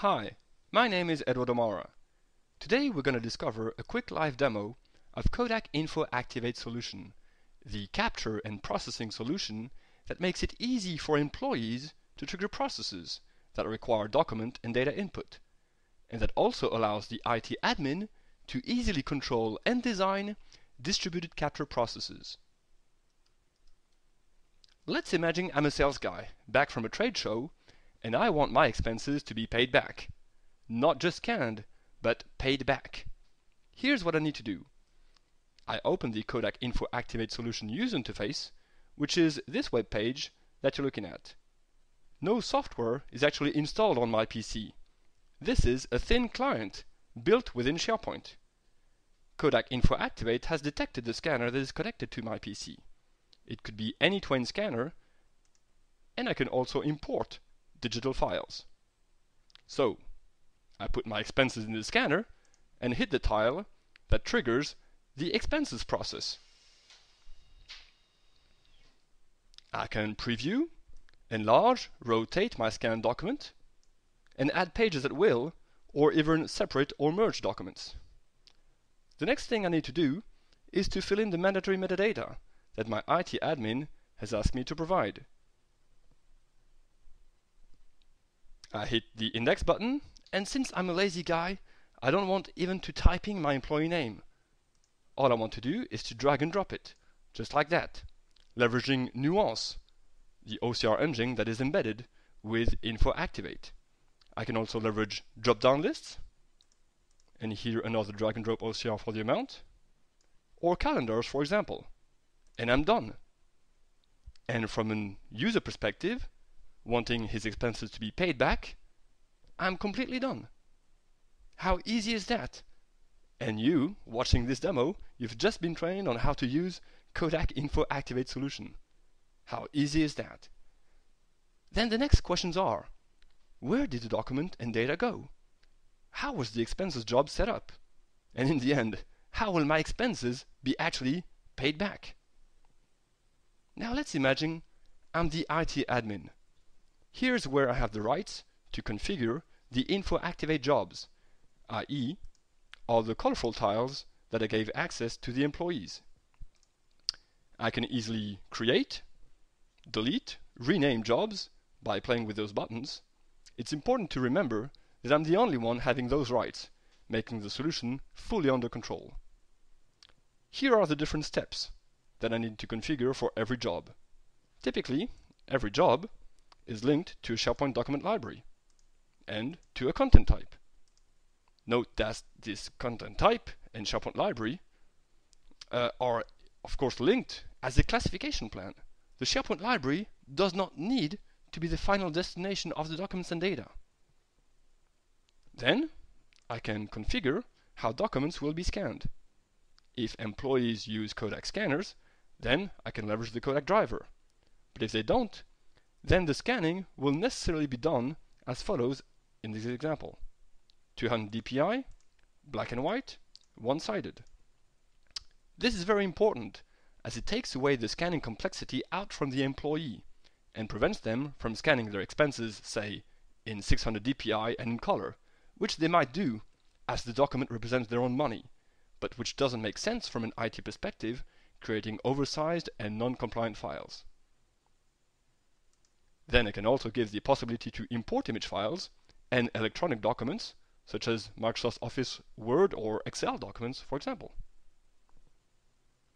Hi, my name is Edward O'Mara. Today we're going to discover a quick live demo of KODAK Info Activate Solution, the capture and processing solution that makes it easy for employees to trigger processes that require document and data input, and that also allows the IT admin to easily control and design distributed capture processes. Let's imagine I'm a sales guy back from a trade show and I want my expenses to be paid back. Not just scanned, but paid back. Here's what I need to do. I open the KODAK Info Activate Solution user interface, which is this web page that you're looking at. No software is actually installed on my PC. This is a thin client built within SharePoint. KODAK Info Activate has detected the scanner that is connected to my PC. It could be any Twain scanner, and I can also import digital files. So, I put my expenses in the scanner and hit the tile that triggers the expenses process. I can preview, enlarge, rotate my scanned document, and add pages at will, or even separate or merge documents. The next thing I need to do is to fill in the mandatory metadata that my IT admin has asked me to provide. I hit the index button, and since I'm a lazy guy, I don't want even to typing my employee name. All I want to do is to drag and drop it, just like that, leveraging Nuance, the OCR engine that is embedded with Info Activate. I can also leverage drop-down lists, and here another drag and drop OCR for the amount, or calendars, for example, and I'm done. And from a user perspective, wanting his expenses to be paid back, I'm completely done. How easy is that? And you, watching this demo, you've just been trained on how to use KODAK Info Activate Solution. How easy is that? Then the next questions are, where did the document and data go? How was the expenses job set up? And in the end, how will my expenses be actually paid back? Now let's imagine I'm the IT admin. Here's where I have the rights to configure the Info Activate jobs, i.e., all the colorful tiles that I gave access to the employees. I can easily create, delete, rename jobs by playing with those buttons. It's important to remember that I'm the only one having those rights, making the solution fully under control. Here are the different steps that I need to configure for every job. Typically, every job is linked to a SharePoint document library and to a content type. Note that this content type and SharePoint library are of course linked as a classification plan. The SharePoint library does not need to be the final destination of the documents and data. Then I can configure how documents will be scanned. If employees use KODAK scanners, then I can leverage the KODAK driver. But if they don't, then the scanning will necessarily be done as follows in this example. 200 dpi, black and white, one-sided. This is very important as it takes away the scanning complexity out from the employee and prevents them from scanning their expenses, say, in 600 dpi and in color, which they might do as the document represents their own money, but which doesn't make sense from an IT perspective, creating oversized and non-compliant files. Then I can also give the possibility to import image files and electronic documents, such as Microsoft Office Word or Excel documents, for example.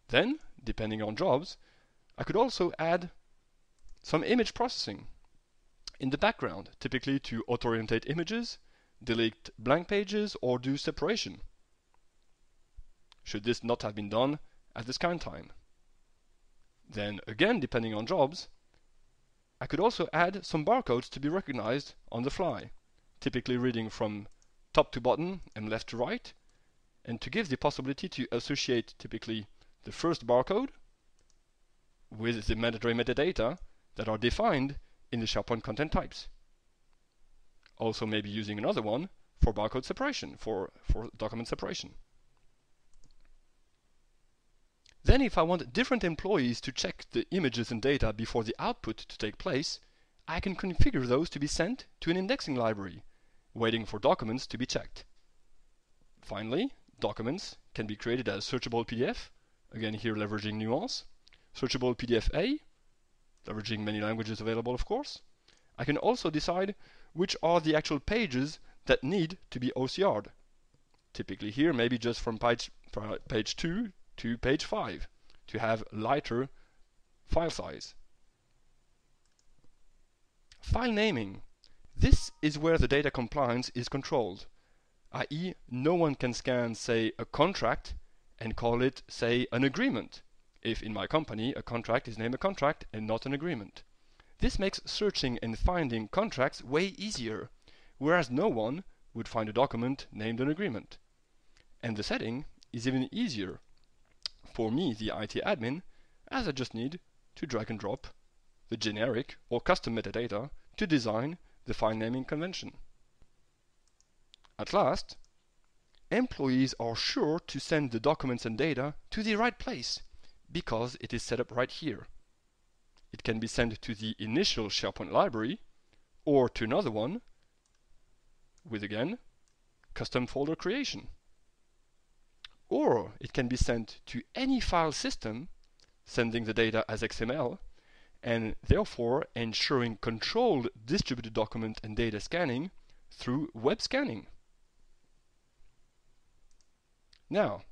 Then, depending on jobs, I could also add some image processing in the background, typically to auto-orientate images, delete blank pages, or do separation, should this not have been done at the scan time. Then again, depending on jobs, I could also add some barcodes to be recognized on the fly, typically reading from top to bottom and left to right, and to give the possibility to associate typically the first barcode with the mandatory metadata that are defined in the SharePoint content types. Also maybe using another one for barcode separation, for document separation. Then if I want different employees to check the images and data before the output to take place, I can configure those to be sent to an indexing library waiting for documents to be checked. Finally, documents can be created as searchable PDF, again here leveraging Nuance, searchable PDF-A, leveraging many languages available of course. I can also decide which are the actual pages that need to be OCR'd. Typically here maybe just from page 2 to page 5 to have lighter file size. File naming. This is where the data compliance is controlled, i.e. no one can scan, say, a contract and call it, say, an agreement, if in my company a contract is named a contract and not an agreement. This makes searching and finding contracts way easier, whereas no one would find a document named an agreement. And the setting is even easier for me, the IT admin, as I just need to drag and drop the generic or custom metadata to design the file naming convention. At last, employees are sure to send the documents and data to the right place because it is set up right here. It can be sent to the initial SharePoint library or to another one with, again, custom folder creation. Or it can be sent to any file system, sending the data as XML, and therefore ensuring controlled distributed document and data scanning through web scanning. Now,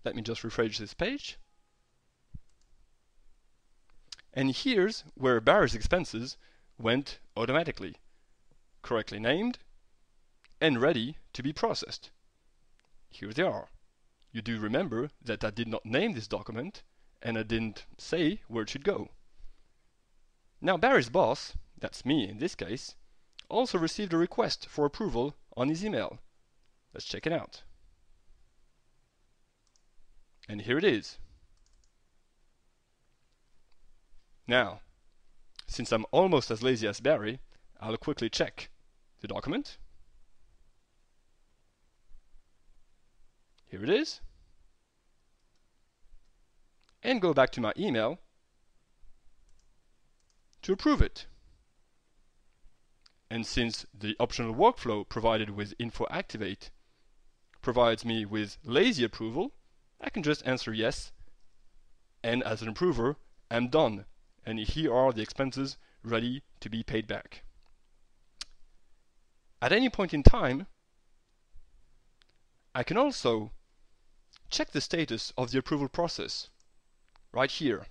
let me just refresh this page. And here's where Barry's expenses went automatically, correctly named and ready to be processed. Here they are. You do remember that I did not name this document and I didn't say where it should go. Now Barry's boss, that's me in this case, also received a request for approval on his email. Let's check it out. And here it is. Now, since I'm almost as lazy as Barry, I'll quickly check the document. Here it is. And go back to my email to approve it. And since the optional workflow provided with Info Activate provides me with lazy approval, I can just answer yes, and as an approver, I'm done. And here are the expenses ready to be paid back. At any point in time, I can also check the status of the approval process right here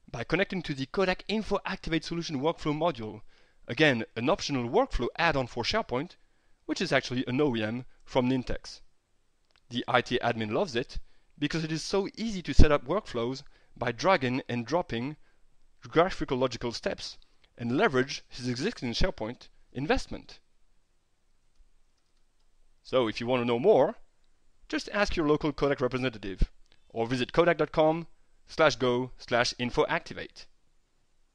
by connecting to the KODAK Info Activate Solution workflow module. Again, an optional workflow add-on for SharePoint, which is actually an OEM from Nintex. The IT admin loves it because it is so easy to set up workflows by dragging and dropping graphical logical steps and leverage his existing SharePoint investment. So if you want to know more, just ask your local KODAK representative or visit kodak.com/go/infoactivate.